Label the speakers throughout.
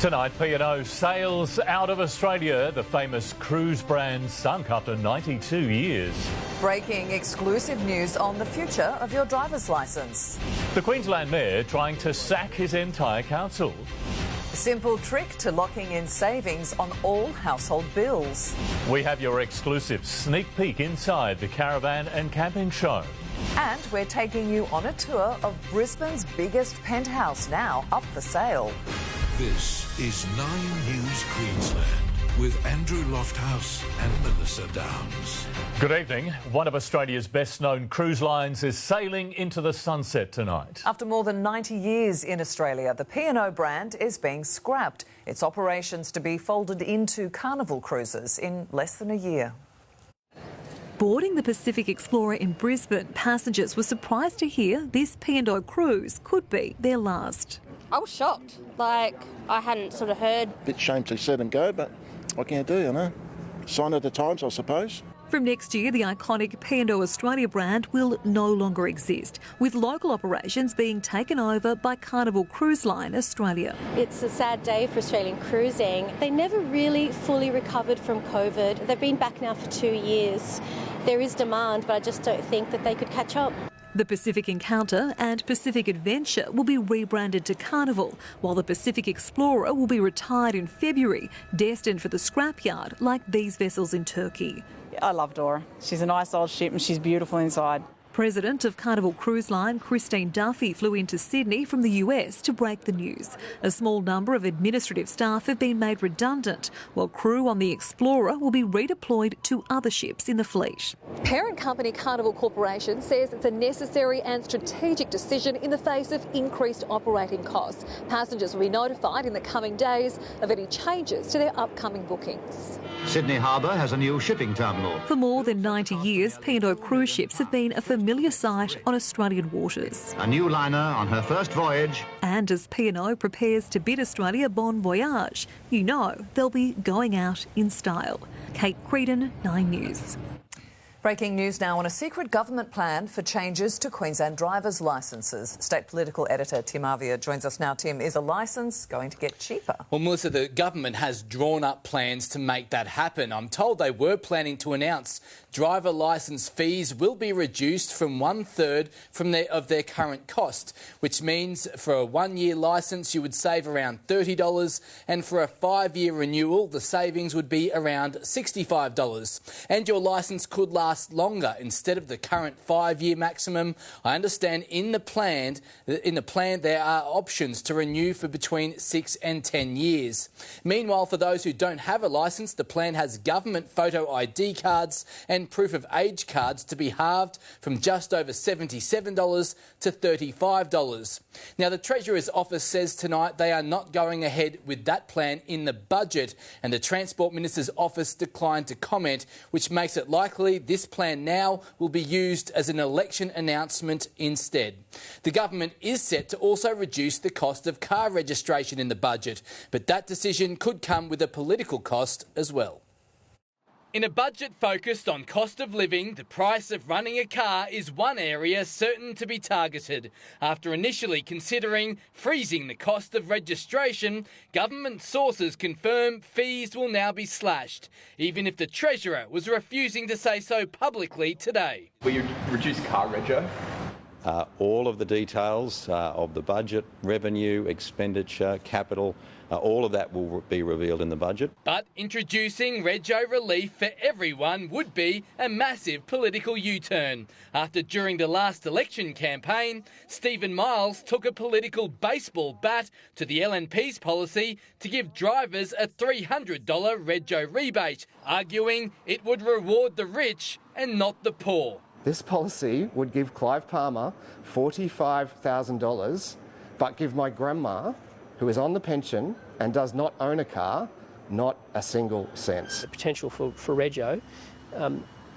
Speaker 1: Tonight, P&O sails out of Australia. The famous cruise brand sunk after 92 years.
Speaker 2: Breaking exclusive news on the future of your driver's licence.
Speaker 1: The Queensland Mayor trying to sack his entire council.
Speaker 2: A simple trick to locking in savings on all household bills.
Speaker 1: We have your exclusive sneak peek inside the Caravan and Camping Show.
Speaker 2: And we're taking you on a tour of Brisbane's biggest penthouse, now up for sale.
Speaker 3: This is 9 News Queensland with Andrew Lofthouse and Melissa Downs.
Speaker 1: Good evening. One of Australia's best-known cruise lines is sailing into the sunset tonight.
Speaker 2: After more than 90 years in Australia, the P&O brand is being scrapped. Its operations to be folded into Carnival Cruises in less than a year.
Speaker 4: Boarding the Pacific Explorer in Brisbane, passengers were surprised to hear this P&O cruise could be their last.
Speaker 5: I was shocked. I hadn't sort of heard.
Speaker 6: Bit shame to see them go, but what can you do, you know? Sign of the times, I suppose.
Speaker 4: From next year, the iconic P&O Australia brand will no longer exist, with local operations being taken over by Carnival Cruise Line Australia.
Speaker 7: It's a sad day for Australian cruising. They never really fully recovered from COVID. They've been back now for 2 years. There is demand, but I just don't think that they could catch up.
Speaker 4: The Pacific Encounter and Pacific Adventure will be rebranded to Carnival, while the Pacific Explorer will be retired in February, destined for the scrapyard like these vessels in Turkey.
Speaker 8: I love Dora. She's a nice old ship and she's beautiful inside.
Speaker 4: President of Carnival Cruise Line, Christine Duffy, flew into Sydney from the US to break the news. A small number of administrative staff have been made redundant, while crew on the Explorer will be redeployed to other ships in the fleet.
Speaker 9: Parent company Carnival Corporation says it's a necessary and strategic decision in the face of increased operating costs. Passengers will be notified in the coming days of any changes to their upcoming bookings.
Speaker 10: Sydney Harbour has a new shipping terminal.
Speaker 4: For more than 90 years, P&O cruise ships have been a familiar sight on Australian waters.
Speaker 10: A new liner on her first voyage.
Speaker 4: And as P&O prepares to bid Australia bon voyage, you know they'll be going out in style. Kate Creedon, 9 News.
Speaker 2: Breaking news now on a secret government plan for changes to Queensland drivers' licences. State political editor Tim Avia joins us now. Tim, is a licence going to get cheaper?
Speaker 11: Well, Melissa, the government has drawn up plans to make that happen. I'm told they were planning to announce driver licence fees will be reduced from 1/3 of their current cost, which means for a 1-year licence you would save around $30, and for a 5-year renewal the savings would be around $65. And your licence could last longer instead of the current 5-year maximum. I understand in the plan there are options to renew for between 6 and 10 years. Meanwhile, for those who don't have a licence, the plan has government photo ID cards and proof of age cards to be halved from just over $77 to $35. Now, the Treasurer's office says tonight they are not going ahead with that plan in the budget, and the Transport Minister's office declined to comment, which makes it likely this plan now will be used as an election announcement instead. The government is set to also reduce the cost of car registration in the budget, but that decision could come with a political cost as well. In a budget focused on cost of living, the price of running a car is one area certain to be targeted. After initially considering freezing the cost of registration, government sources confirm fees will now be slashed, even if the Treasurer was refusing to say so publicly today.
Speaker 12: Will you reduce car rego?
Speaker 13: All of the details of the budget, revenue, expenditure, capital, all of that will be revealed in the budget.
Speaker 11: But introducing rego relief for everyone would be a massive political U-turn. After during the last election campaign, Stephen Miles took a political baseball bat to the LNP's policy to give drivers a $300 rego rebate, arguing it would reward the rich and not the poor.
Speaker 14: This policy would give Clive Palmer $45,000, but give my grandma, who is on the pension and does not own a car, not a single cent.
Speaker 15: The potential for rego.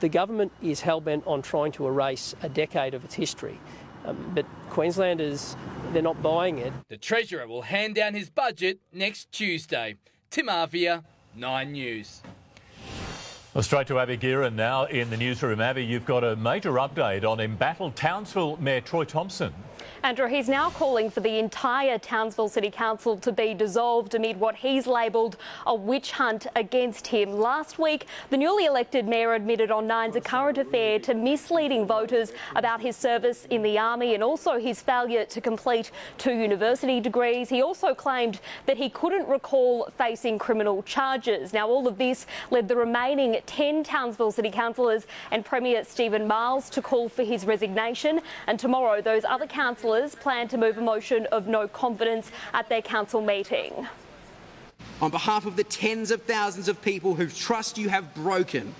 Speaker 15: The government is hell-bent on trying to erase a decade of its history. But Queenslanders, they're not buying it.
Speaker 11: The Treasurer will hand down his budget next Tuesday. Tim Avia, 9 News.
Speaker 1: Well, straight to Abby Gearan now in the newsroom. Abby, you've got a major update on embattled Townsville Mayor Troy Thompson.
Speaker 16: Andrew, he's now calling for the entire Townsville City Council to be dissolved amid what he's labelled a witch hunt against him. Last week, the newly elected mayor admitted on Nine's A Current Affair to misleading voters about his service in the army and also his failure to complete 2 university degrees. He also claimed that he couldn't recall facing criminal charges. Now, all of this led the remaining 10 Townsville City councillors and Premier Stephen Miles to call for his resignation. And tomorrow, those other councillors plan to move a motion of no confidence at their council meeting.
Speaker 17: On behalf of the tens of thousands of people whose trust you have broken,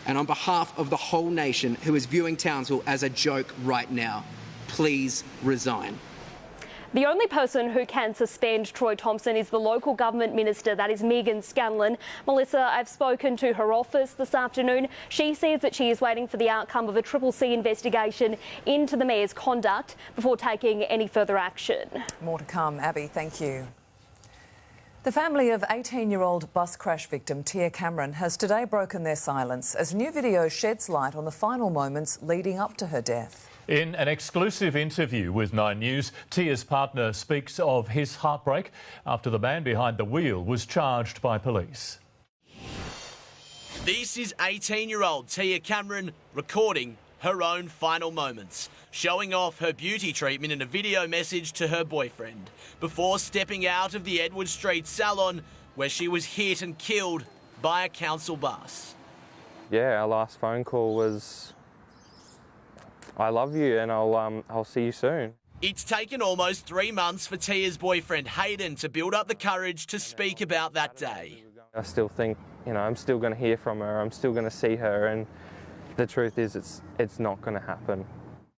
Speaker 17: and on behalf of the whole nation who is viewing Townsville as a joke right now, please resign.
Speaker 16: The only person who can suspend Troy Thompson is the local government minister, that is Megan Scanlon. Melissa, I've spoken to her office this afternoon. She says that she is waiting for the outcome of a CCC investigation into the mayor's conduct before taking any further action.
Speaker 2: More to come. Abby, thank you. The family of 18-year-old bus crash victim Tia Cameron has today broken their silence as new video sheds light on the final moments leading up to her death.
Speaker 1: In an exclusive interview with 9 News, Tia's partner speaks of his heartbreak after the man behind the wheel was charged by police.
Speaker 18: This is 18-year-old Tia Cameron recording her own final moments, showing off her beauty treatment in a video message to her boyfriend, before stepping out of the Edward Street salon where she was hit and killed by a council bus.
Speaker 19: Yeah, our last phone call was, "I love you and I'll see you soon."
Speaker 18: It's taken almost 3 months for Tia's boyfriend Hayden to build up the courage to speak about that day.
Speaker 19: I still think, I'm still going to hear from her, I'm still going to see her, and the truth is it's not going to happen.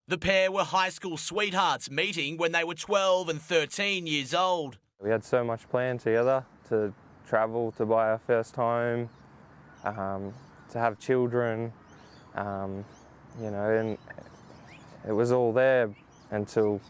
Speaker 18: The pair were high school sweethearts meeting when they were 12 and 13 years old.
Speaker 19: We had so much planned together to travel, to buy our first home, to have children, and it was all there until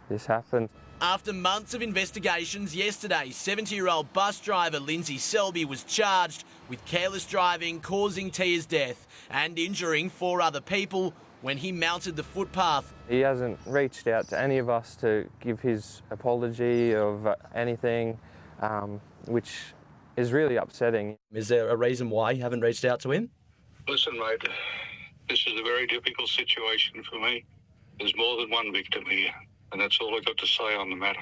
Speaker 19: this happened.
Speaker 18: After months of investigations, yesterday, 70-year-old bus driver Lindsay Selby was charged with careless driving causing Tia's death and injuring 4 other people when he mounted the footpath.
Speaker 19: He hasn't reached out to any of us to give his apology of anything, which is really upsetting.
Speaker 20: Is there a reason why you haven't reached out to him?
Speaker 21: Listen, mate, this is a very difficult situation for me. There's more than one victim here, and that's all I've got to say on the matter.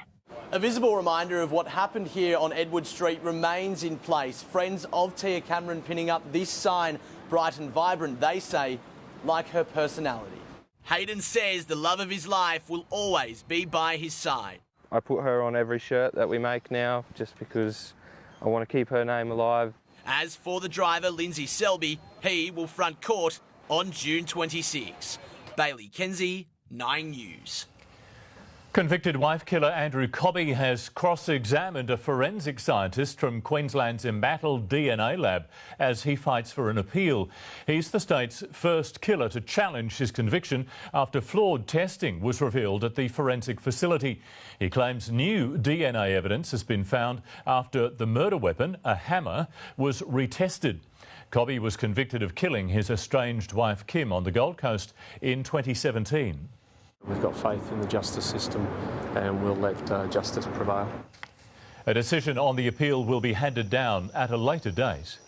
Speaker 18: A visible reminder of what happened here on Edward Street remains in place. Friends of Tia Cameron pinning up this sign, bright and vibrant, they say, like her personality. Hayden says the love of his life will always be by his side.
Speaker 19: I put her on every shirt that we make now just because I want to keep her name alive.
Speaker 18: As for the driver, Lindsay Selby, he will front court on June 26. Bailey Kenzie, 9 News.
Speaker 1: Convicted wife killer Andrew Cobby has cross-examined a forensic scientist from Queensland's embattled DNA lab as he fights for an appeal. He's the state's first killer to challenge his conviction after flawed testing was revealed at the forensic facility. He claims new DNA evidence has been found after the murder weapon, a hammer, was retested. Cobby was convicted of killing his estranged wife Kim on the Gold Coast in 2017.
Speaker 22: We've got faith in the justice system and we'll let justice prevail.
Speaker 1: A decision on the appeal will be handed down at a later date.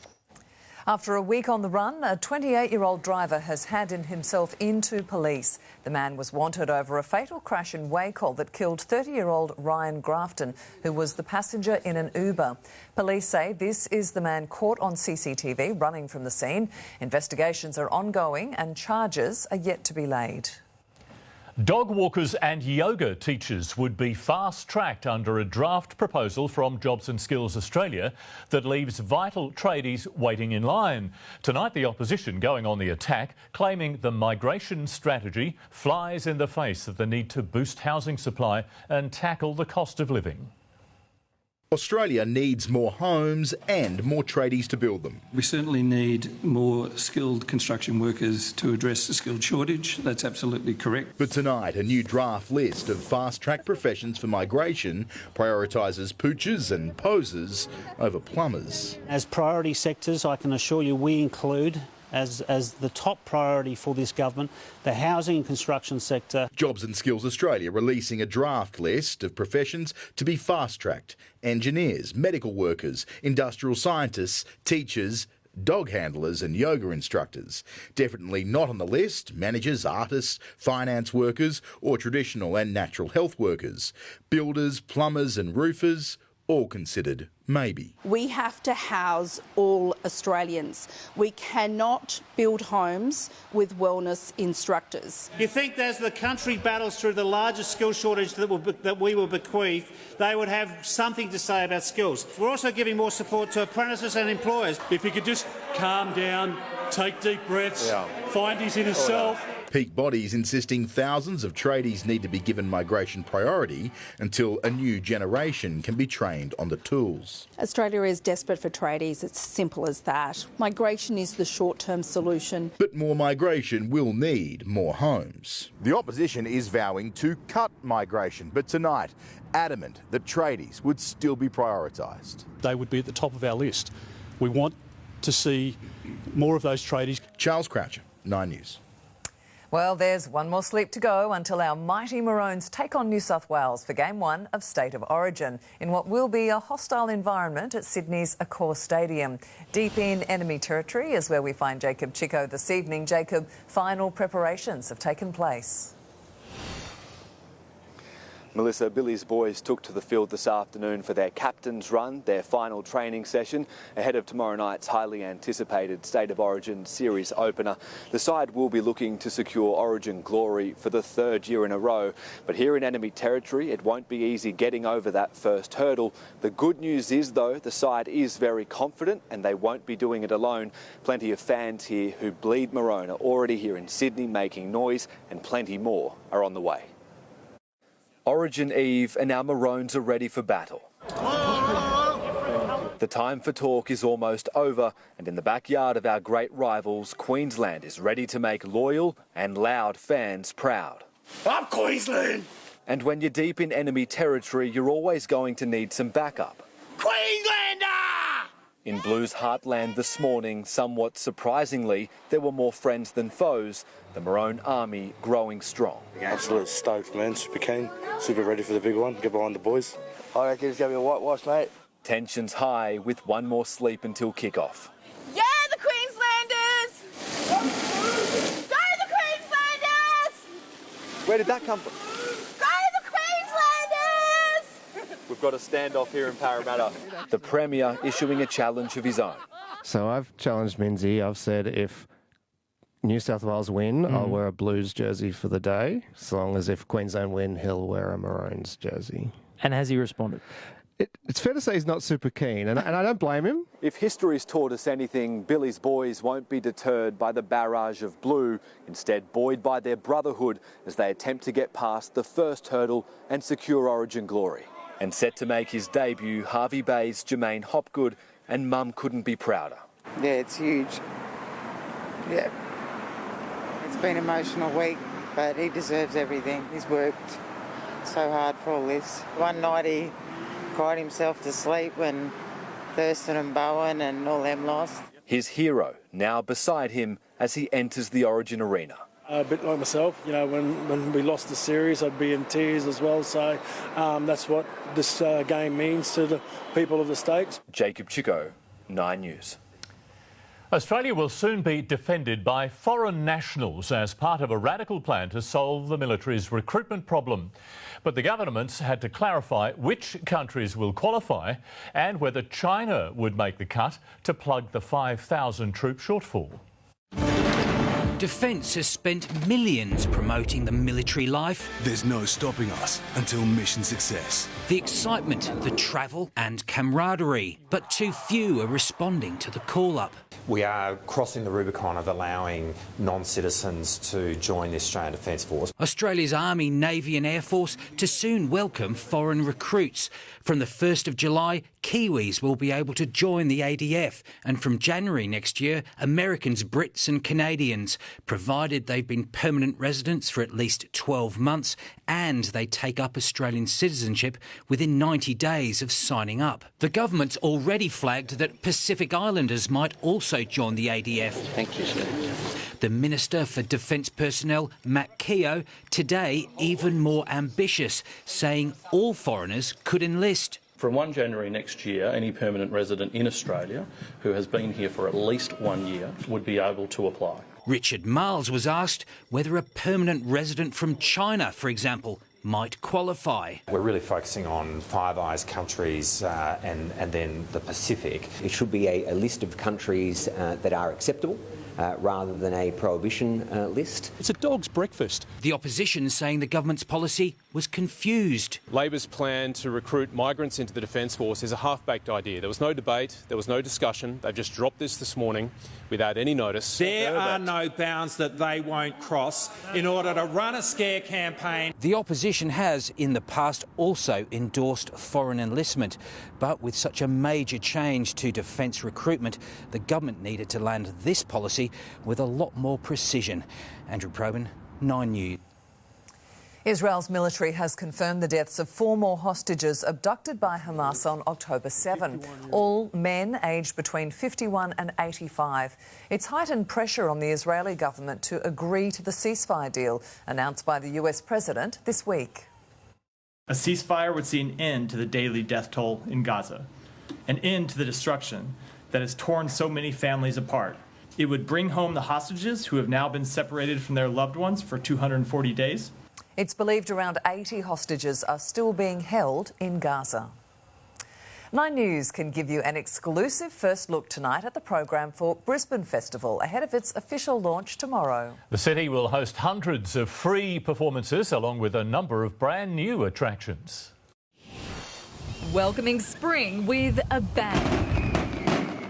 Speaker 2: After a week on the run, a 28-year-old driver has handed himself into police. The man was wanted over a fatal crash in Wacol that killed 30-year-old Ryan Grafton, who was the passenger in an Uber. Police say this is the man caught on CCTV running from the scene. Investigations are ongoing and charges are yet to be laid.
Speaker 1: Dog walkers and yoga teachers would be fast-tracked under a draft proposal from Jobs and Skills Australia that leaves vital tradies waiting in line. Tonight, the opposition going on the attack, claiming the migration strategy flies in the face of the need to boost housing supply and tackle the cost of living.
Speaker 23: Australia needs more homes and more tradies to build them.
Speaker 24: We certainly need more skilled construction workers to address the skilled shortage. That's absolutely correct.
Speaker 23: But tonight, a new draft list of fast-track professions for migration prioritises poochers and posers over plumbers.
Speaker 25: As priority sectors, I can assure you we include
Speaker 3: as the top priority for this government, the housing and construction sector.
Speaker 23: Jobs and Skills Australia releasing a draft list of professions to be fast-tracked: engineers, medical workers, industrial scientists, teachers, dog handlers and yoga instructors. Definitely not on the list managers, artists, finance workers or traditional and natural health workers. Builders, plumbers and roofers, all considered maybe.
Speaker 5: We have to house all Australians. We cannot build homes with wellness instructors.
Speaker 3: You think as the country battles through the largest skill shortage that we will bequeath, they would have something to say about skills. We're also giving more support to apprentices and employers.
Speaker 6: If he could just calm down, take deep breaths, find his inner self.
Speaker 23: Peak Bodies insisting thousands of tradies need to be given migration priority until a new generation can be trained on the tools.
Speaker 5: Australia is desperate for tradies. It's simple as that. Migration is the short-term solution.
Speaker 23: But more migration will need more homes. The opposition is vowing to cut migration, but tonight adamant that tradies would still be prioritised.
Speaker 6: They would be at the top of our list. We want to see more of those tradies.
Speaker 23: Charles Croucher, 9 News.
Speaker 2: Well, there's one more sleep to go until our mighty Maroons take on New South Wales for Game 1 of State of Origin in what will be a hostile environment at Sydney's Accor Stadium. Deep in enemy territory is where we find Jacob Chico this evening. Jacob, final preparations have taken place.
Speaker 7: Melissa, Billy's boys took to the field this afternoon for their captain's run, their final training session, ahead of tomorrow night's highly anticipated State of Origin series opener. The side will be looking to secure Origin glory for the third year in a row. But here in enemy territory, it won't be easy getting over that first hurdle. The good news is, though, the side is very confident and they won't be doing it alone. Plenty of fans here who bleed maroon are already here in Sydney making noise, and plenty more are on the way. Origin Eve and our Maroons are ready for battle. The time for talk is almost over, and in the backyard of our great rivals, Queensland is ready to make loyal and loud fans proud.
Speaker 25: Up Queensland!
Speaker 7: And when you're deep in enemy territory, you're always going to need some backup.
Speaker 25: Queenslander!
Speaker 7: In Blues heartland this morning, somewhat surprisingly, there were more friends than foes, the Maroon army growing strong.
Speaker 26: Absolutely stoked, man. Super keen, super ready for the big one. Get behind the boys.
Speaker 25: I reckon it's going to be a whitewash, mate.
Speaker 7: Tensions high with one more sleep until kick-off.
Speaker 25: Yeah, the Queenslanders! Go the Queenslanders!
Speaker 7: Where did that come from?
Speaker 25: Go the Queenslanders!
Speaker 7: We've got a standoff here in Parramatta. The Premier issuing a challenge of his own.
Speaker 14: So I've challenged Minzy. I've said if New South Wales win, I'll wear a Blues jersey for the day. So long as if Queensland win, he'll wear a Maroons jersey.
Speaker 27: And has he responded?
Speaker 14: It's fair to say he's not super keen, and I don't blame him.
Speaker 7: If history's taught us anything, Billy's boys won't be deterred by the barrage of blue, instead buoyed by their brotherhood as they attempt to get past the first hurdle and secure Origin glory. And set to make his debut, Harvey Bay's Jermaine Hopgood, and Mum couldn't be prouder.
Speaker 28: Yeah, it's huge. Yeah. It's been an emotional week, but he deserves everything. He's worked so hard for all this. One night he cried himself to sleep when Thurston and Bowen and all them lost.
Speaker 7: His hero now beside him as he enters the Origin arena.
Speaker 6: A bit like myself, you know, when we lost the series, I'd be in tears as well. So that's what this game means to the people of the States.
Speaker 7: Jacob Chico, 9 News.
Speaker 1: Australia will soon be defended by foreign nationals as part of a radical plan to solve the military's recruitment problem. But the governments had to clarify which countries will qualify and whether China would make the cut to plug the 5,000 troop shortfall.
Speaker 29: Defence has spent millions promoting the military life.
Speaker 30: There's no stopping us until mission success.
Speaker 29: The excitement, the travel and camaraderie. But too few are responding to the call-up.
Speaker 31: We are crossing the Rubicon of allowing non-citizens to join the Australian Defence Force.
Speaker 29: Australia's Army, Navy and Air Force to soon welcome foreign recruits. From the 1st of July, Kiwis will be able to join the ADF. And from January next year, Americans, Brits and Canadians. provided they've been permanent residents for at least 12 months and they take up Australian citizenship within 90 days of signing up. The government's already flagged that Pacific Islanders might also join the ADF.
Speaker 4: Thank you, sir.
Speaker 29: The Minister for Defence Personnel, Matt Keogh, today even more ambitious, saying all foreigners could enlist.
Speaker 8: From 1 January next year, any permanent resident in Australia who has been here for at least 1 year would be able to apply.
Speaker 29: Richard Miles was asked whether a permanent resident from China, for example, might qualify.
Speaker 31: We're really focusing on Five Eyes countries and then the Pacific.
Speaker 9: It should be a list of countries that are acceptable. Rather than a prohibition list.
Speaker 4: It's a dog's breakfast.
Speaker 29: The opposition saying the government's policy was confused.
Speaker 22: Labor's plan to recruit migrants into the Defence Force is a half-baked idea. There was no debate, there was no discussion. They've just dropped this morning without any notice.
Speaker 10: There are no bounds that they won't cross in order to run a scare campaign.
Speaker 29: The opposition has, in the past, also endorsed foreign enlistment. But with such a major change to defence recruitment, the government needed to land this policy with a lot more precision. Andrew Probyn, 9 News.
Speaker 2: Israel's military has confirmed the deaths of 4 more hostages abducted by Hamas on October 7, all men aged between 51 and 85. It's heightened pressure on the Israeli government to agree to the ceasefire deal announced by the US President this week.
Speaker 11: A ceasefire would see an end to the daily death toll in Gaza, an end to the destruction that has torn so many families apart. It would bring home the hostages who have now been separated from their loved ones for 240 days.
Speaker 2: It's believed around 80 hostages are still being held in Gaza. 9 News can give you an exclusive first look tonight at the program for Brisbane Festival ahead of its official launch tomorrow.
Speaker 1: The city will host hundreds of free performances along with a number of brand new attractions.
Speaker 12: Welcoming spring with a bang.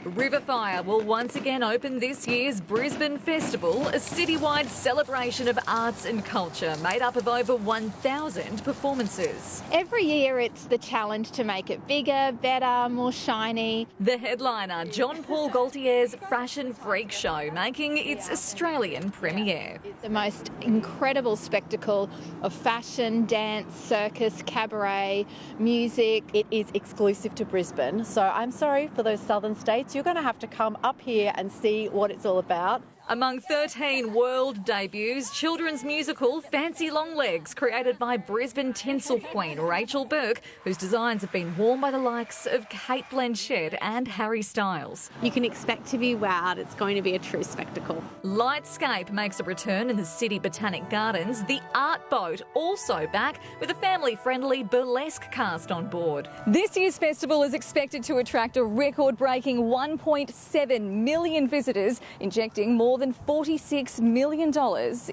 Speaker 12: Riverfire will once again open this year's Brisbane Festival, a citywide celebration of arts and culture made up of over 1,000 performances.
Speaker 13: Every year it's the challenge to make it bigger, better, more shiny.
Speaker 12: The headliner, John Paul Gaultier's Fashion Freak Show, making its Australian premiere.
Speaker 13: It's the most incredible spectacle of fashion, dance, circus, cabaret, music.
Speaker 15: It is exclusive to Brisbane, so I'm sorry for those southern states. You're going to have to come up here and see what it's all about.
Speaker 12: Among 13 world debuts, children's musical Fancy Long Legs, created by Brisbane tinsel queen Rachel Burke, whose designs have been worn by the likes of Kate Blanchett and Harry Styles.
Speaker 15: You can expect to be wowed. It's going to be a true spectacle.
Speaker 12: Lightscape makes a return in the City Botanic Gardens. The Art Boat also back with a family-friendly burlesque cast on board. This year's festival is expected to attract a record-breaking 1.7 million visitors, injecting more than $46 million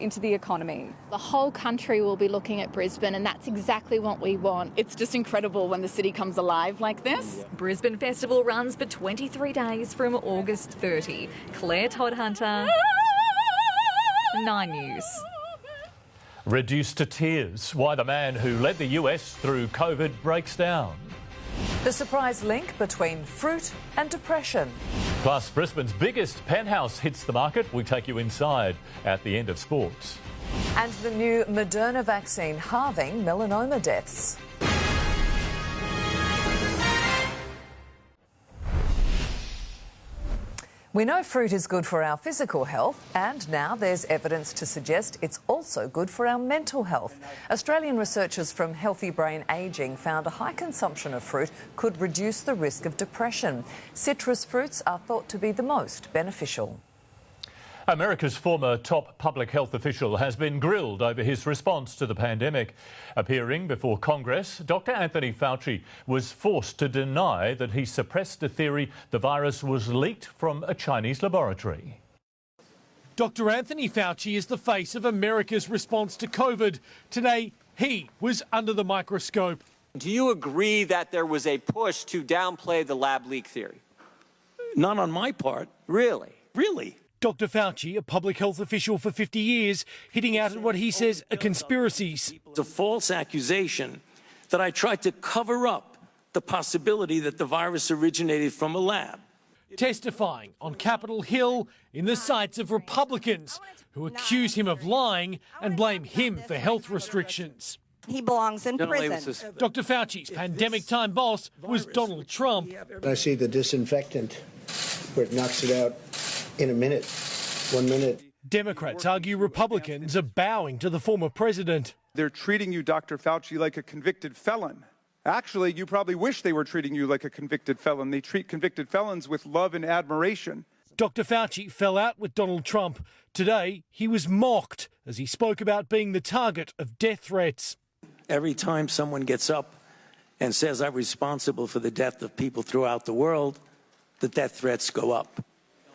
Speaker 12: into the economy.
Speaker 13: The whole country will be looking at Brisbane, and that's exactly what we want.
Speaker 15: It's just incredible when the city comes alive like this.
Speaker 12: Brisbane Festival runs for 23 days from August 30. Claire Todd-Hunter, 9 News.
Speaker 1: Reduced to tears, why the man who led the US through COVID breaks down.
Speaker 2: The surprise link between fruit and depression.
Speaker 1: Plus, Brisbane's biggest penthouse hits the market. We take you inside at the end of sports.
Speaker 2: And the new Moderna vaccine halving melanoma deaths. We know fruit is good for our physical health, and now there's evidence to suggest it's also good for our mental health. Australian researchers from Healthy Brain Ageing found a high consumption of fruit could reduce the risk of depression. Citrus fruits are thought to be the most beneficial.
Speaker 1: America's former top public health official has been grilled over his response to the pandemic. Appearing before Congress, Dr. Anthony Fauci was forced to deny that he suppressed a theory the virus was leaked from a Chinese laboratory.
Speaker 16: Dr. Anthony Fauci is the face of America's response to COVID. Today, he was under the microscope.
Speaker 17: Do you agree that there was a push to downplay the lab leak theory?
Speaker 16: Not on my part.
Speaker 17: Really?
Speaker 16: Really? Dr. Fauci, a public health official for 50 years, hitting out at what he says are conspiracies.
Speaker 27: It's a false accusation that I tried to cover up the possibility that the virus originated from a lab.
Speaker 16: testifying on Capitol Hill in the sights of Republicans who accuse him of lying and blame him for health restrictions.
Speaker 3: He belongs in prison.
Speaker 16: Dr. Fauci's pandemic time boss was Donald Trump.
Speaker 4: I see the disinfectant where it knocks it out in a minute, 1 minute.
Speaker 16: Democrats argue Republicans are bowing to the former president.
Speaker 5: They're treating you, Dr. Fauci, like a convicted felon. Actually, you probably wish they were treating you like a convicted felon. They treat convicted felons with love and admiration.
Speaker 16: Dr. Fauci fell out with Donald Trump. Today, he was mocked as he spoke about being the target of death threats.
Speaker 27: Every time someone gets up and says I'm responsible for the death of people throughout the world, the death threats go up.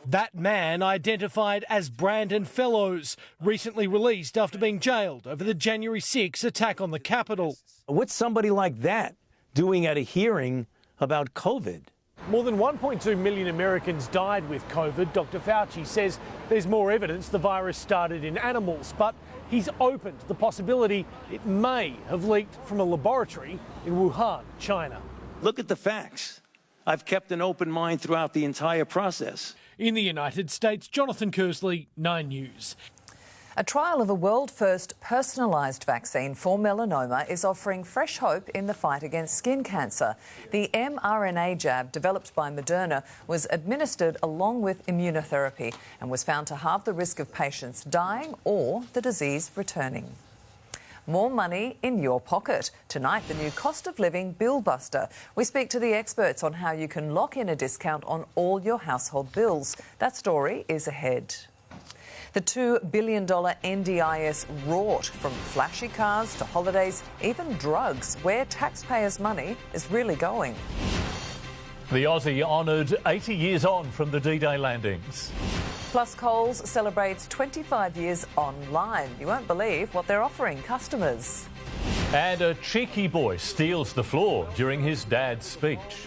Speaker 16: That man, identified as Brandon Fellows, recently released after being jailed over the January 6 attack on the Capitol.
Speaker 18: What's somebody like that doing at a hearing about COVID?
Speaker 16: More than 1.2 million Americans died with COVID. Dr. Fauci says there's more evidence the virus started in animals, but he's open to the possibility it may have leaked from a laboratory in Wuhan, China.
Speaker 27: Look at the facts. I've kept an open mind throughout the entire process.
Speaker 16: In the United States, Jonathan Kersley, 9 News.
Speaker 2: A trial of a world-first personalised vaccine for melanoma is offering fresh hope in the fight against skin cancer. The mRNA jab, developed by Moderna, was administered along with immunotherapy and was found to halve the risk of patients dying or the disease returning. More money in your pocket. Tonight, the new cost of living bill buster. We speak to the experts on how you can lock in a discount on all your household bills. That story is ahead. The $2 billion NDIS wrought, from flashy cars to holidays, even drugs, where taxpayers' money is really going.
Speaker 1: The Aussie honoured 80 years on from the D-Day landings.
Speaker 2: Plus, Coles celebrates 25 years online. You won't believe what they're offering customers.
Speaker 1: And a cheeky boy steals the floor during his dad's speech.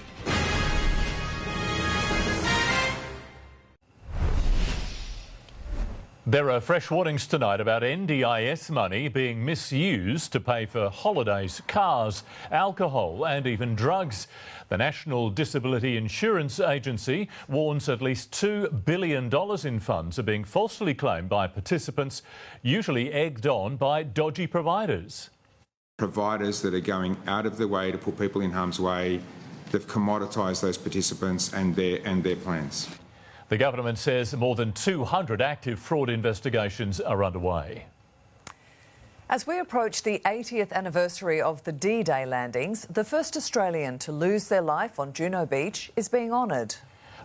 Speaker 1: There are fresh warnings tonight about NDIS money being misused to pay for holidays, cars, alcohol and even drugs. The National Disability Insurance Agency warns at least $2 billion in funds are being falsely claimed by participants, usually egged on by dodgy providers.
Speaker 19: Providers that are going out of their way to put people in harm's way, they've commoditised those participants and their plans.
Speaker 1: The government says more than 200 active fraud investigations are underway.
Speaker 2: As we approach the 80th anniversary of the D-Day landings, the first Australian to lose their life on Juno Beach is being honoured.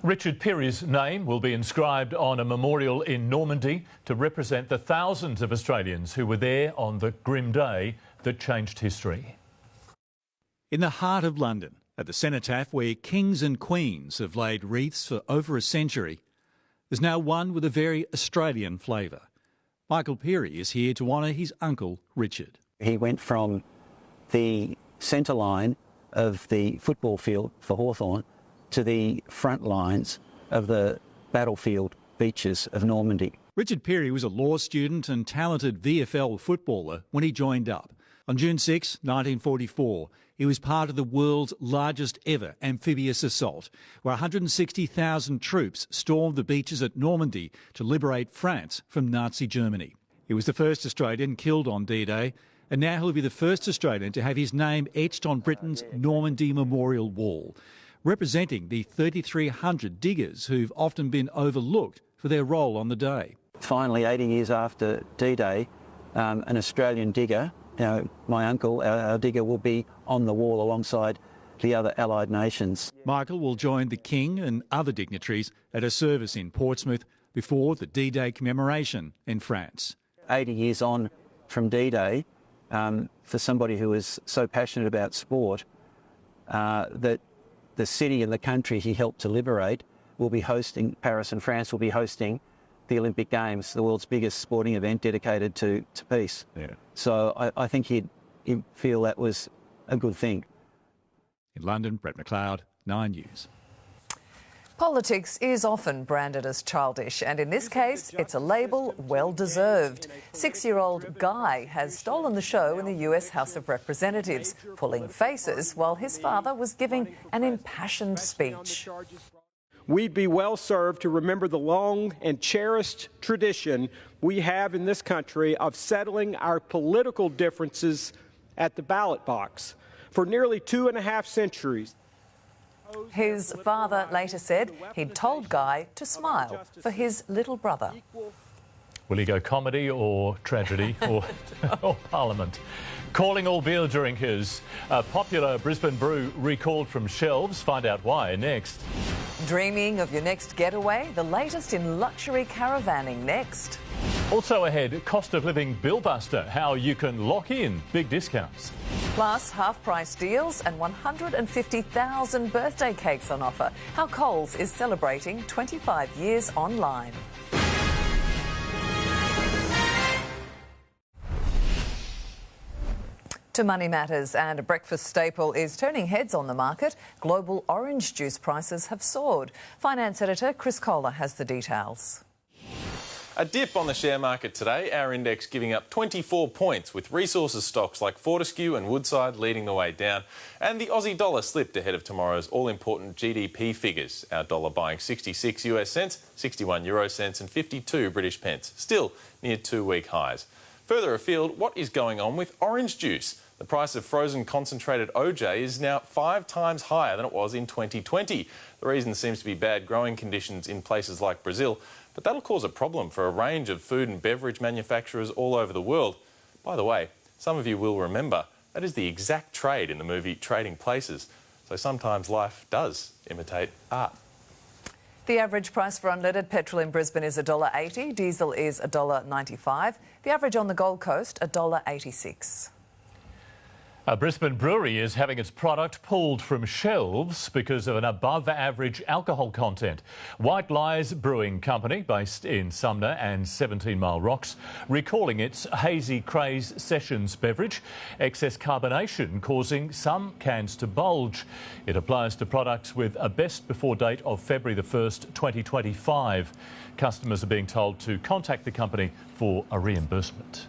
Speaker 1: Richard Peary's name will be inscribed on a memorial in Normandy to represent the thousands of Australians who were there on the grim day that changed history.
Speaker 20: In the heart of London, at the cenotaph where kings and queens have laid wreaths for over a century, there's now one with a very Australian flavour. Michael Peary is here to honour his uncle, Richard.
Speaker 21: He went from the centre line of the football field for Hawthorn to the front lines of the battlefield beaches of Normandy.
Speaker 20: Richard Peary was a law student and talented VFL footballer when he joined up. On June 6, 1944, he was part of the world's largest ever amphibious assault, where 160,000 troops stormed the beaches at Normandy to liberate France from Nazi Germany. He was the first Australian killed on D-Day, and now he'll be the first Australian to have his name etched on Britain's Normandy Memorial Wall, representing the 3,300 diggers who've often been overlooked for their role on the day.
Speaker 21: Finally, 80 years after D-Day, an Australian digger, my uncle, our digger, will be on the wall alongside the other Allied nations.
Speaker 20: Michael will join the King and other dignitaries at a service in Portsmouth before the D-Day commemoration in France.
Speaker 21: 80 years on from D-Day, for somebody who is so passionate about sport, that the city and the country he helped to liberate will be hosting, Paris and France will be hosting the Olympic Games, the world's biggest sporting event dedicated to peace.
Speaker 20: Yeah.
Speaker 21: So I think he'd feel that was a good thing.
Speaker 20: In London, Brett McLeod, 9 News.
Speaker 2: Politics is often branded as childish, and in this case, it's a label well-deserved. 6-year-old Guy has stolen the show in the US House of Representatives, pulling faces while his father was giving an impassioned speech.
Speaker 6: we'd be well served to remember the long and cherished tradition we have in this country of settling our political differences at the ballot box. For nearly 2.5 centuries.
Speaker 2: His father later said he'd told Guy to smile for his little brother.
Speaker 1: Will he go comedy or tragedy or Parliament? Calling all beer drinkers. A popular Brisbane brew recalled from shelves. Find out why next.
Speaker 2: Dreaming of your next getaway? The latest in luxury caravanning next.
Speaker 1: Also ahead, cost of living bill buster. How you can lock in big discounts.
Speaker 2: Plus, half-price deals and 150,000 birthday cakes on offer. How Coles is celebrating 25 years online. To money matters, and a breakfast staple is turning heads on the market. Global orange juice prices have soared. Finance editor Chris Kohler has the details.
Speaker 7: A dip on the share market today, our index giving up 24 points, with resources stocks like Fortescue and Woodside leading the way down. And the Aussie dollar slipped ahead of tomorrow's all-important GDP figures. Our dollar buying 66 US cents, 61 euro cents and 52 British pence, still near 2-week highs. Further afield, what is going on with orange juice? The price of frozen concentrated OJ is now 5 times higher than it was in 2020. The reason seems to be bad growing conditions in places like Brazil, but that'll cause a problem for a range of food and beverage manufacturers all over the world. By the way, some of you will remember that is the exact trade in the movie Trading Places. So sometimes life does imitate art.
Speaker 2: The average price for unleaded petrol in Brisbane is $1.80, diesel is $1.95. The average on the Gold Coast, $1.86.
Speaker 1: A Brisbane brewery is having its product pulled from shelves because of an above-average alcohol content. White Lies Brewing Company, based in Sumner and 17 Mile Rocks, recalling its Hazy Craze Sessions beverage. Excess carbonation causing some cans to bulge. It applies to products with a best before date of February the 1st, 2025. Customers are being told to contact the company for a reimbursement.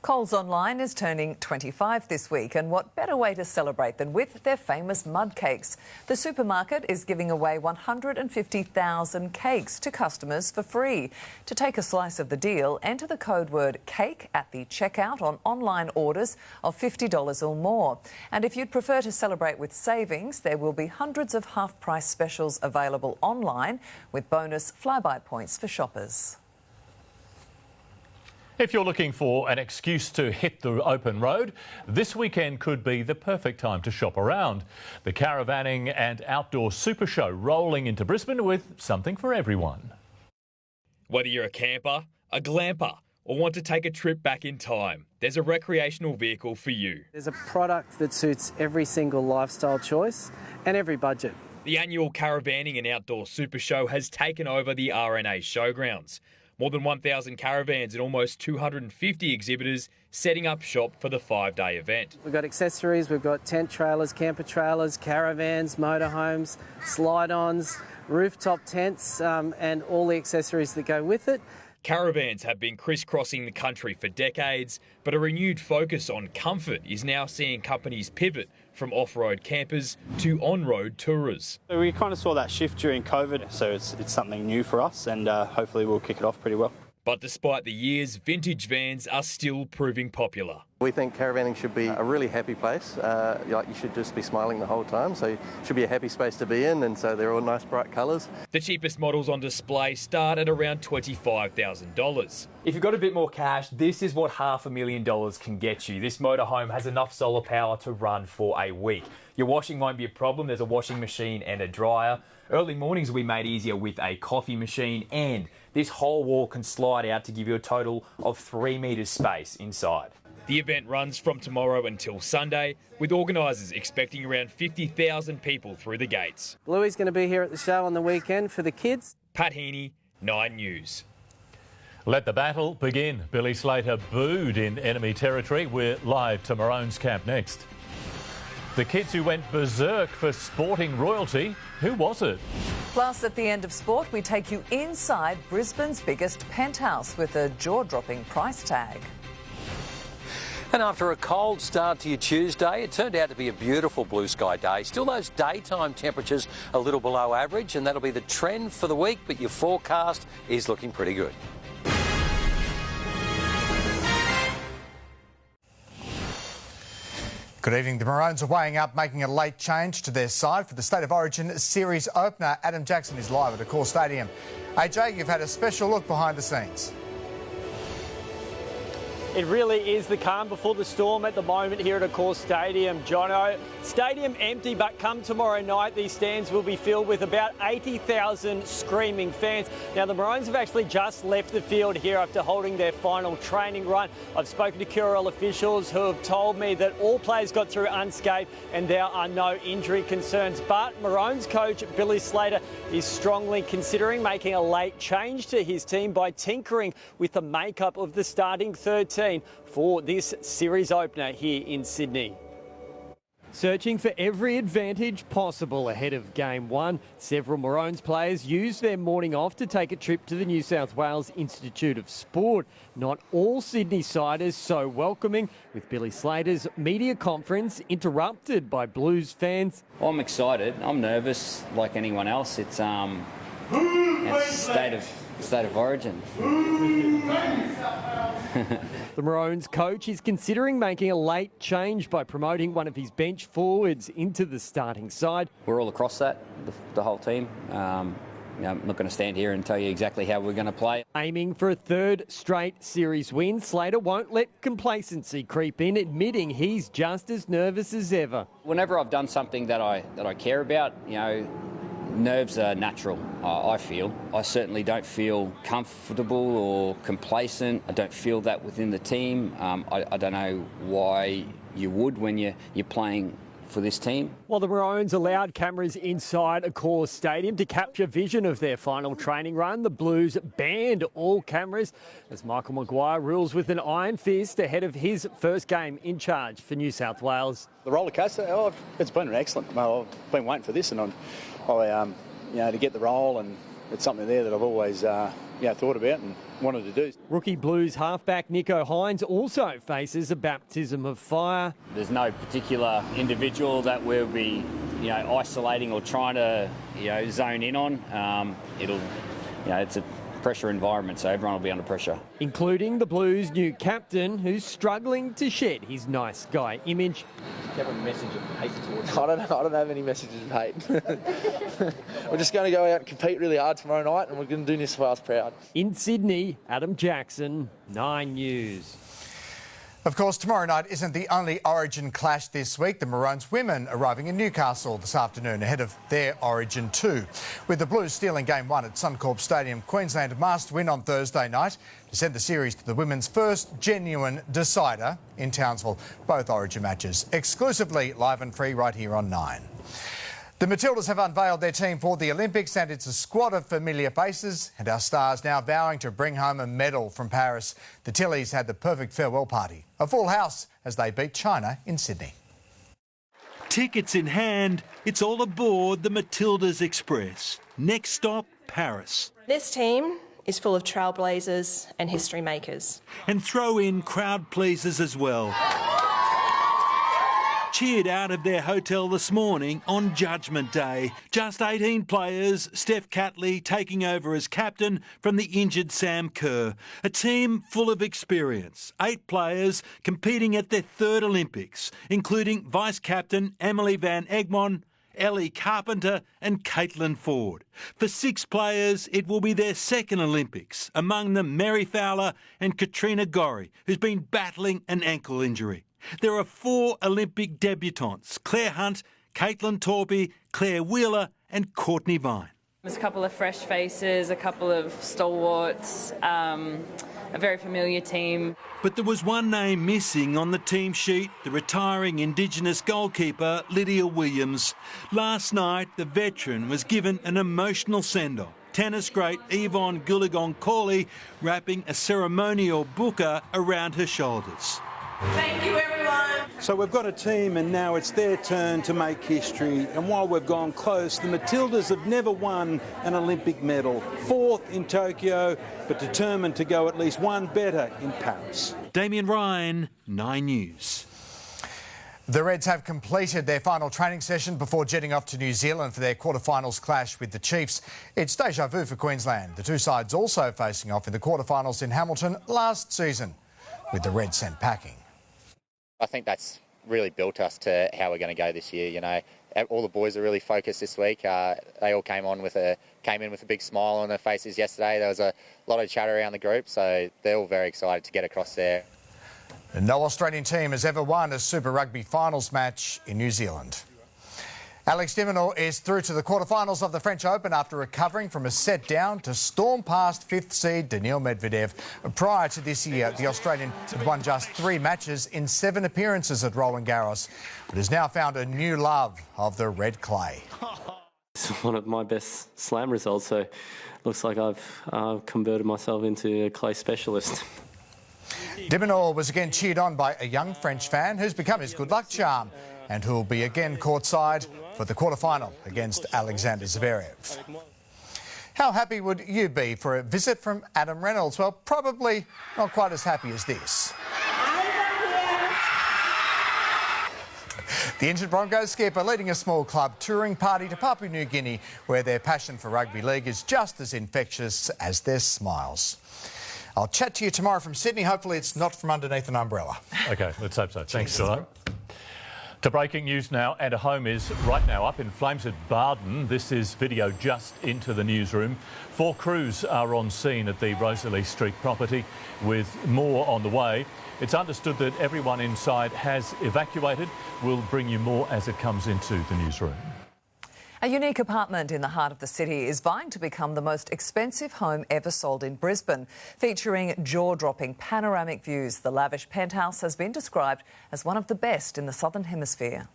Speaker 2: Coles Online is turning 25 this week, and what better way to celebrate than with their famous mud cakes? The supermarket is giving away 150,000 cakes to customers for free. To take a slice of the deal, enter the code word CAKE at the checkout on online orders of $50 or more. And if you'd prefer to celebrate with savings, there will be hundreds of half-price specials available online with bonus flyby points for shoppers.
Speaker 1: If you're looking for an excuse to hit the open road, this weekend could be the perfect time to shop around. The Caravanning and Outdoor Super Show rolling into Brisbane with something for everyone.
Speaker 8: Whether you're a camper, a glamper, or want to take a trip back in time, there's a recreational vehicle for you.
Speaker 14: There's a product that suits every single lifestyle choice and every budget.
Speaker 8: The annual Caravanning and Outdoor Super Show has taken over the RNA showgrounds. More than 1,000 caravans and almost 250 exhibitors setting up shop for the 5-day event.
Speaker 14: We've got accessories, we've got tent trailers, camper trailers, caravans, motorhomes, slide-ons, rooftop tents, and all the accessories that go with it.
Speaker 8: Caravans have been crisscrossing the country for decades, but a renewed focus on comfort is now seeing companies pivot from off-road campers to on-road tourers.
Speaker 23: So we kind of saw that shift during COVID, so it's something new for us, and hopefully we'll kick it off pretty well.
Speaker 8: But despite the years, vintage vans are still proving popular.
Speaker 24: We think caravanning should be a really happy place. You should just be smiling the whole time, so it should be a happy space to be in, and so they're all nice bright colours.
Speaker 8: The cheapest models on display start at around $25,000.
Speaker 25: If you've got a bit more cash, this is what $500,000 can get you. This motorhome has enough solar power to run for a week. Your washing won't be a problem. There's a washing machine and a dryer. Early mornings will be made easier with a coffee machine, and this whole wall can slide out to give you a total of 3 metres space inside.
Speaker 8: The event runs from tomorrow until Sunday, with organisers expecting around 50,000 people through the gates.
Speaker 14: Bluey's going to be here at the show on the weekend for the kids.
Speaker 8: Pat Heaney, 9 News.
Speaker 1: Let the battle begin. Billy Slater booed in enemy territory. We're live to Maroon's camp next. The kids who went berserk for sporting royalty, who was it?
Speaker 2: Plus, at the end of sport, we take you inside Brisbane's biggest penthouse with a jaw-dropping price tag.
Speaker 9: And after a cold start to your Tuesday, it turned out to be a beautiful blue sky day. Still those daytime temperatures a little below average, and that'll be the trend for the week, but your forecast is looking pretty good.
Speaker 10: Good evening. The Maroons are weighing up making a late change to their side for the State of Origin series opener. Adam Jackson is live at Accor Stadium. AJ, you've had a special look behind the scenes.
Speaker 6: It really is the calm before the storm at the moment here at Accor Stadium, Jono. Stadium empty, but come tomorrow night, these stands will be filled with about 80,000 screaming fans. Now, the Maroons have actually just left the field here after holding their final training run. I've spoken to QRL officials who have told me that all players got through unscathed and there are no injury concerns. But Maroons coach Billy Slater is strongly considering making a late change to his team by tinkering with the makeup of the starting third team for this series opener here in Sydney. Searching for every advantage possible ahead of Game 1, several Maroons players used their morning off to take a trip to the New South Wales Institute of Sport. Not all Sydney-siders so welcoming, with Billy Slater's media conference interrupted by Blues fans.
Speaker 11: I'm excited. I'm nervous like anyone else. It's state of origin.
Speaker 6: The Maroons coach is considering making a late change by promoting one of his bench forwards into the starting side.
Speaker 11: We're all across that, the whole team. I'm not going to stand here and tell you exactly how we're going to play.
Speaker 6: Aiming for a third straight series win, Slater won't let complacency creep in, admitting he's just as nervous as ever.
Speaker 11: Whenever I've done something that I care about, nerves are natural, I feel. I certainly don't feel comfortable or complacent. I don't feel that within the team. I don't know why you would when you're playing for this team.
Speaker 6: While the Maroons allowed cameras inside Accor Stadium to capture vision of their final training run, the Blues banned all cameras as Michael Maguire rules with an iron fist ahead of his first game in charge for New South Wales.
Speaker 23: The roller coaster, it's been excellent. I've been waiting for this, and to get the role, and it's something there that I've always thought about and wanted to do.
Speaker 6: Rookie Blues halfback Nico Hines also faces a baptism of fire.
Speaker 11: There's no particular individual that we'll be, isolating or trying to, zone in on. It's a pressure environment, so everyone will be under pressure.
Speaker 6: Including the Blues' new captain, who's struggling to shed his nice guy image.
Speaker 11: Do you have a message of hate towards
Speaker 13: I don't have any messages of hate. We're just going to go out and compete really hard tomorrow night, and we're going to do New South Wales proud.
Speaker 6: In Sydney, Adam Jackson, 9 News.
Speaker 10: Of course, tomorrow night isn't the only Origin clash this week. The Maroons women arriving in Newcastle this afternoon ahead of their Origin 2. With the Blues stealing Game 1 at Suncorp Stadium, Queensland must win on Thursday night to send the series to the women's first genuine decider in Townsville. Both Origin matches exclusively live and free right here on 9. The Matildas have unveiled their team for the Olympics, and it's a squad of familiar faces, and our stars now vowing to bring home a medal from Paris. The Tillies had the perfect farewell party, a full house as they beat China in Sydney.
Speaker 15: Tickets in hand, it's all aboard the Matildas Express. Next stop, Paris.
Speaker 22: This team is full of trailblazers and history makers.
Speaker 15: And throw in crowd pleasers as well. Cheered out of their hotel this morning on Judgment Day. Just 18 players, Steph Catley taking over as captain from the injured Sam Kerr. A team full of experience. 8 players competing at their third Olympics, including vice-captain Emily Van Egmond, Ellie Carpenter and Caitlin Ford. For 6 players, it will be their second Olympics, among them Mary Fowler and Katrina Gorry, who's been battling an ankle injury. There are 4 Olympic debutantes, Claire Hunt, Caitlin Torpey, Claire Wheeler and Courtney Vine.
Speaker 26: There's a couple of fresh faces, a couple of stalwarts, a very familiar team.
Speaker 15: But there was one name missing on the team sheet, the retiring Indigenous goalkeeper Lydia Williams. Last night, the veteran was given an emotional send-off. Tennis great Yvonne Goolagong-Cawley wrapping a ceremonial buka around her shoulders.
Speaker 26: Thank you, everyone.
Speaker 15: So we've got a team and now it's their turn to make history. And while we've gone close, the Matildas have never won an Olympic medal. 4th in Tokyo, but determined to go at least one better in Paris.
Speaker 20: Damien Ryan, 9 News.
Speaker 10: The Reds have completed their final training session before jetting off to New Zealand for their quarterfinals clash with the Chiefs. It's deja vu for Queensland. The two sides also facing off in the quarterfinals in Hamilton last season, with the Reds sent packing.
Speaker 3: I think that's really built us to how we're going to go this year. You know, all the boys are really focused this week. They all came in with a big smile on their faces yesterday. There was a lot of chatter around the group, so they're all very excited to get across there.
Speaker 10: No Australian team has ever won a Super Rugby finals match in New Zealand. Alex de Minaur is through to the quarterfinals of the French Open after recovering from a set down to storm past 5th seed Daniil Medvedev. Prior to this year, the Australian had won just 3 matches in 7 appearances at Roland Garros, but has now found a new love of the red clay.
Speaker 4: It's one of my best slam results, so looks like I've converted myself into a clay specialist.
Speaker 10: De Minaur was again cheered on by a young French fan who's become his good luck charm and who'll be again courtside for the quarterfinal against Alexander Zverev. How happy would you be for a visit from Adam Reynolds? Well, probably not quite as happy as this. The injured Broncos skipper leading a small club touring party to Papua New Guinea, where their passion for rugby league is just as infectious as their smiles. I'll chat to you tomorrow from Sydney. Hopefully it's not from underneath an umbrella.
Speaker 1: OK, let's hope so. Thanks, John. To breaking news now, and a home is right now up in flames at Barden. This is video just into the newsroom. 4 crews are on scene at the Rosalie Street property with more on the way. It's understood that everyone inside has evacuated. We'll bring you more as it comes into the newsroom.
Speaker 2: A unique apartment in the heart of the city is vying to become the most expensive home ever sold in Brisbane. Featuring jaw-dropping panoramic views, the lavish penthouse has been described as one of the best in the Southern Hemisphere.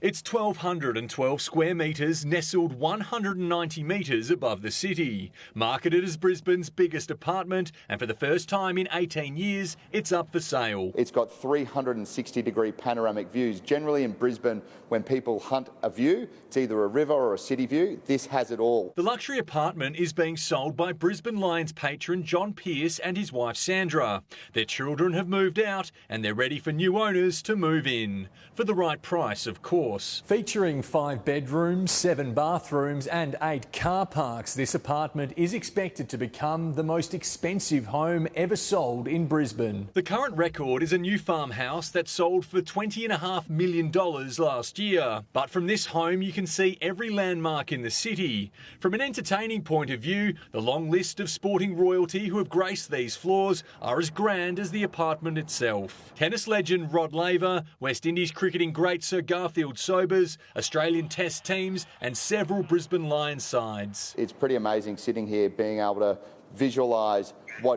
Speaker 8: It's 1,212 square metres, nestled 190 metres above the city. Marketed as Brisbane's biggest apartment, and for the first time in 18 years, it's up for sale.
Speaker 5: It's got 360-degree panoramic views. Generally in Brisbane, when people hunt a view, it's either a river or a city view. This has it all.
Speaker 8: The luxury apartment is being sold by Brisbane Lions patron John Pearce and his wife Sandra. Their children have moved out, and they're ready for new owners to move in. For the right price, of course.
Speaker 12: Featuring 5 bedrooms, 7 bathrooms and 8 car parks, this apartment is expected to become the most expensive home ever sold in Brisbane.
Speaker 8: The current record is a new farmhouse that sold for $20.5 million last year. But from this home, you can see every landmark in the city. From an entertaining point of view, the long list of sporting royalty who have graced these floors are as grand as the apartment itself. Tennis legend Rod Laver, West Indies cricketing great Sir Garfield Sobers, Australian Test teams and several Brisbane Lions sides.
Speaker 5: It's pretty amazing sitting here being able to visualise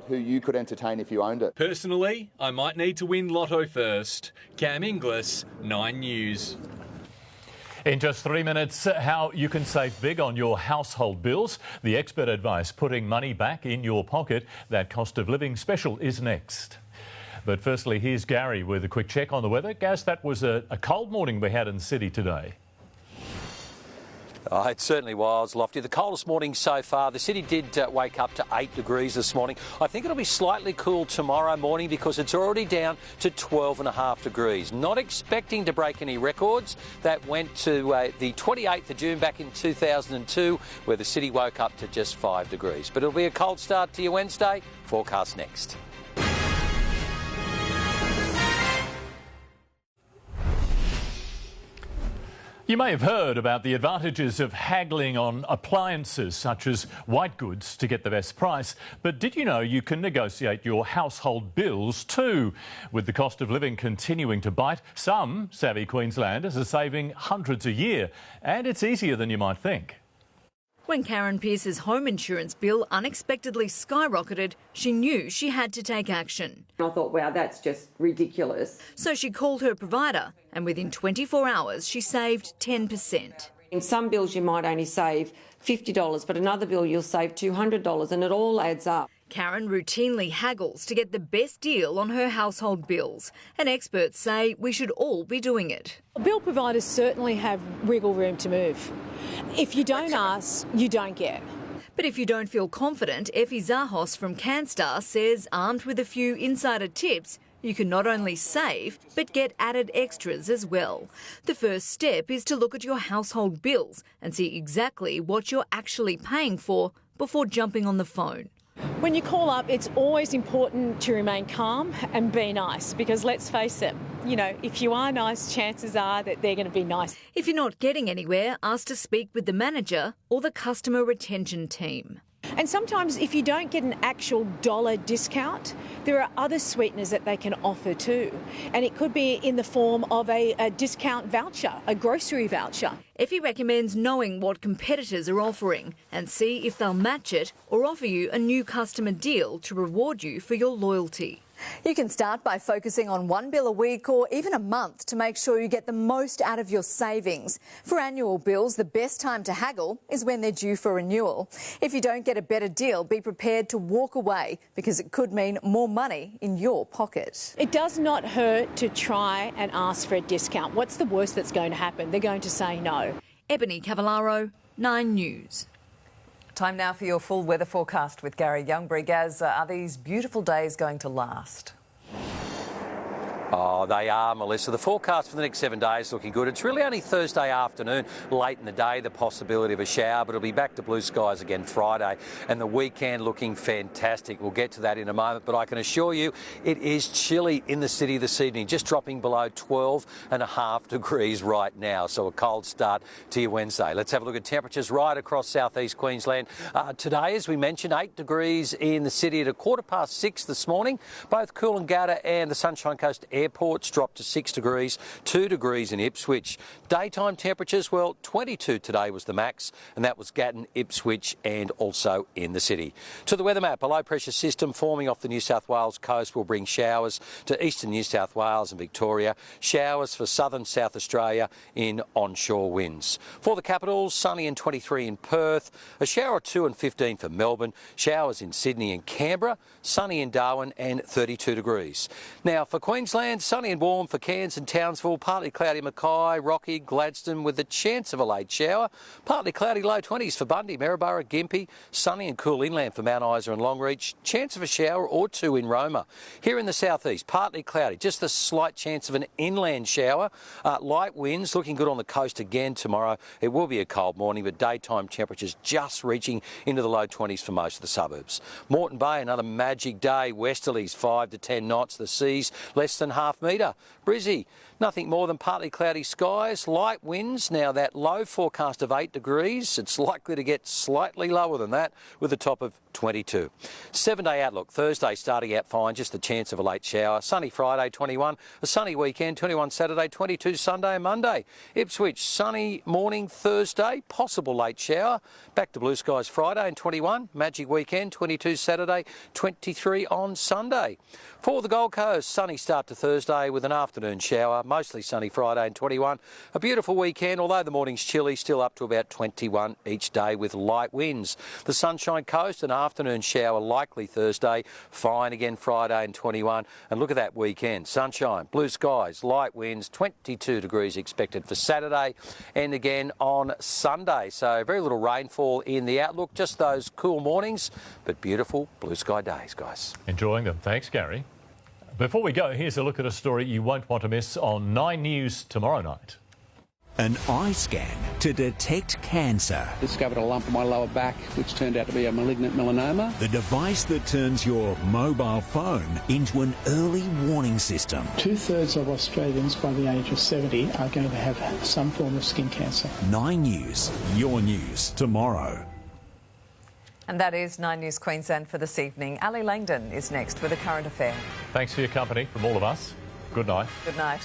Speaker 5: who you could entertain if you owned it.
Speaker 8: Personally, I might need to win Lotto first. Cam Inglis, 9 News.
Speaker 1: In just 3 minutes, how you can save big on your household bills. The expert advice, putting money back in your pocket. That cost of living special is next. But firstly, here's Garry with a quick check on the weather. Gaz, that was a cold morning we had in the city today.
Speaker 9: It certainly was, Lofty. The coldest morning so far. The city did wake up to 8 degrees this morning. I think it'll be slightly cool tomorrow morning because it's already down to 12.5 degrees. Not expecting to break any records. That went to the 28th of June back in 2002, where the city woke up to just 5 degrees. But it'll be a cold start to your Wednesday. Forecast next.
Speaker 1: You may have heard about the advantages of haggling on appliances such as white goods to get the best price, but did you know you can negotiate your household bills too? With the cost of living continuing to bite, some savvy Queenslanders are saving hundreds a year, and it's easier than you might think.
Speaker 17: When Karen Pearce's home insurance bill unexpectedly skyrocketed, she knew she had to take action.
Speaker 18: I thought, wow, that's just ridiculous.
Speaker 17: So she called her provider, and within 24 hours she saved 10%.
Speaker 18: In some bills you might only save $50, but another bill you'll save $200, and it all adds up.
Speaker 17: Karen routinely haggles to get the best deal on her household bills, and experts say we should all be doing it.
Speaker 7: Bill providers certainly have wiggle room to move. If you don't ask, you don't get.
Speaker 17: But if you don't feel confident, Effie Zahos from CanStar says, armed with a few insider tips, you can not only save, but get added extras as well. The first step is to look at your household bills and see exactly what you're actually paying for before jumping on the phone.
Speaker 7: When you call up, it's always important to remain calm and be nice, because let's face it, you know, if you are nice, chances are that they're going to be nice.
Speaker 17: If you're not getting anywhere, ask to speak with the manager or the customer retention team.
Speaker 7: And sometimes if you don't get an actual dollar discount, there are other sweeteners that they can offer too. And it could be in the form of a discount voucher, a grocery voucher.
Speaker 17: Effie recommends knowing what competitors are offering and see if they'll match it or offer you a new customer deal to reward you for your loyalty.
Speaker 2: You can start by focusing on one bill a week or even a month to make sure you get the most out of your savings. For annual bills, the best time to haggle is when they're due for renewal. If you don't get a better deal, be prepared to walk away, because it could mean more money in your pocket.
Speaker 7: It does not hurt to try and ask for a discount. What's the worst that's going to happen? They're going to say no.
Speaker 17: Ebony Cavallaro, 9 News.
Speaker 2: Time now for your full weather forecast with Garry Youngberry. Gaz, are these beautiful days going to last?
Speaker 9: Oh, they are, Melissa. The forecast for the next 7 days is looking good. It's really only Thursday afternoon, late in the day, the possibility of a shower, but it'll be back to blue skies again Friday, and the weekend looking fantastic. We'll get to that in a moment, but I can assure you it is chilly in the city this evening, just dropping below 12.5 degrees right now, so a cold start to your Wednesday. Let's have a look at temperatures right across southeast Queensland. Today, as we mentioned, 8 degrees in the city at 6:15 this morning. Both Coolangatta and the Sunshine Coast airports dropped to 6 degrees, 2 degrees in Ipswich. Daytime temperatures, well, 22 today was the max, and that was Gatton, Ipswich and also in the city. To the weather map, a low pressure system forming off the New South Wales coast will bring showers to eastern New South Wales and Victoria, showers for southern South Australia in onshore winds. For the capitals, sunny and 23 in Perth, a shower or 2 and 15 for Melbourne, showers in Sydney and Canberra, sunny in Darwin and 32 degrees. Now for Queensland, sunny and warm for Cairns and Townsville, partly cloudy Mackay, Rocky, Gladstone with the chance of a late shower, partly cloudy low 20s for Bundy, Maryborough, Gympie, sunny and cool inland for Mount Isa and Longreach, chance of a shower or 2 in Roma. Here in the southeast, partly cloudy, just a slight chance of an inland shower, light winds, looking good on the coast again tomorrow. It will be a cold morning, but daytime temperatures just reaching into the low 20s for most of the suburbs. Moreton Bay, another magic day, westerlies 5 to 10 knots, the seas less than half metre. Brizzy, nothing more than partly cloudy skies, light winds. Now that low forecast of 8 degrees, it's likely to get slightly lower than that with a top of 22. 7-day outlook, Thursday starting out fine, just the chance of a late shower. Sunny Friday, 21. A sunny weekend, 21 Saturday, 22 Sunday and Monday. Ipswich, sunny morning Thursday, possible late shower. Back to blue skies Friday and 21. Magic weekend, 22 Saturday, 23 on Sunday. For the Gold Coast, sunny start to Thursday with an afternoon shower, mostly sunny Friday and 21. A beautiful weekend, although the morning's chilly, still up to about 21 each day with light winds. The Sunshine Coast, an afternoon shower likely Thursday, fine again Friday and 21. And look at that weekend, sunshine, blue skies, light winds, 22 degrees expected for Saturday and again on Sunday. So very little rainfall in the outlook, just those cool mornings, but beautiful blue sky days, guys.
Speaker 1: Enjoying them. Thanks, Garry. Before we go, here's a look at a story you won't want to miss on 9 News tomorrow night.
Speaker 16: An eye scan to detect cancer.
Speaker 19: Discovered a lump on my lower back, which turned out to be a malignant melanoma.
Speaker 16: The device that turns your mobile phone into an early warning system.
Speaker 21: 2/3 of Australians by the age of 70 are going to have some form of skin cancer.
Speaker 16: 9 News, your news tomorrow.
Speaker 2: And that is 9 News Queensland for this evening. Ali Langdon is next with a current affair.
Speaker 1: Thanks for your company from all of us. Good night.
Speaker 2: Good night.